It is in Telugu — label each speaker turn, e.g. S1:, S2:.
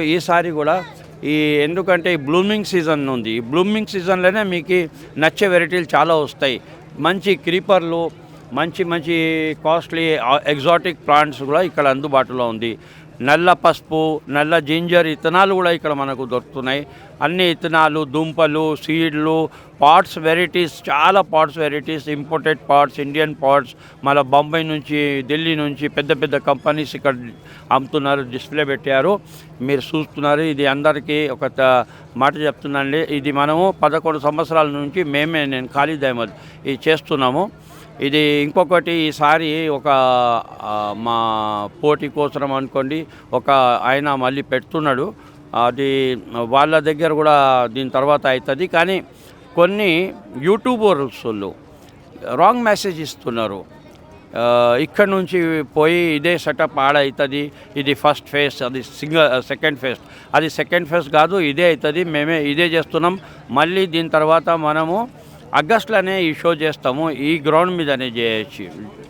S1: ఈసారి కూడా ఎందుకంటే ఈ బ్లూమింగ్ సీజన్ ఉంది. ఈ బ్లూమింగ్ సీజన్లోనే మీకు నచ్చే వెరైటీలు చాలా వస్తాయి. మంచి క్రీపర్లు, మంచి మంచి కాస్ట్లీ ఎగ్జాటిక్ ప్లాంట్స్ కూడా ఇక్కడ అందుబాటులో ఉంది. నల్ల పసుపు, నల్ల జింజర్ ఇత్తనాలు కూడా ఇక్కడ మనకు దొరుకుతున్నాయి. అన్ని ఇత్తనాలు, దుంపలు, సీడ్లు, పాట్స్ వెరైటీస్, చాలా pots varieties, imported pots, Indian pots, మళ్ళీ బొంబాయి నుంచి, ఢిల్లీ నుంచి పెద్ద పెద్ద కంపెనీస్ ఇక్కడ అమ్ముతున్నారు. డిస్ప్లే పెట్టారు, మీరు చూస్తున్నారు. ఇది అందరికీ ఒక మాట చెప్తున్నానండి, ఇది మనము 11 సంవత్సరాల నుంచి నేను ఖాళీ అహ్మద్ ఇది చేస్తున్నాము. ఇది ఇంకొకటి ఈసారి ఒక మా పోటీ కోసం అనుకోండి, ఒక ఆయన మళ్ళీ పెడుతున్నాడు. అది వాళ్ళ దగ్గర కూడా దీని తర్వాత అవుతుంది. కానీ కొన్ని యూట్యూబర్స్ వాళ్ళు రాంగ్ మెసేజ్ ఇస్తున్నారు. ఇక్కడ నుంచి పోయి ఇదే సెటప్ అవుతుంది, ఇది ఫస్ట్ ఫేజ్, అది సెకండ్ ఫేజ్, అది సెకండ్ ఫేజ్ కాదు, ఇదే అవుతుంది, మేమే ఇదే చేస్తున్నాం. మళ్ళీ దీని తర్వాత మనము ఆగస్టులోనే ఈ షో చేస్తాము, ఈ గ్రౌండ్ మీదనే చేయొచ్చు.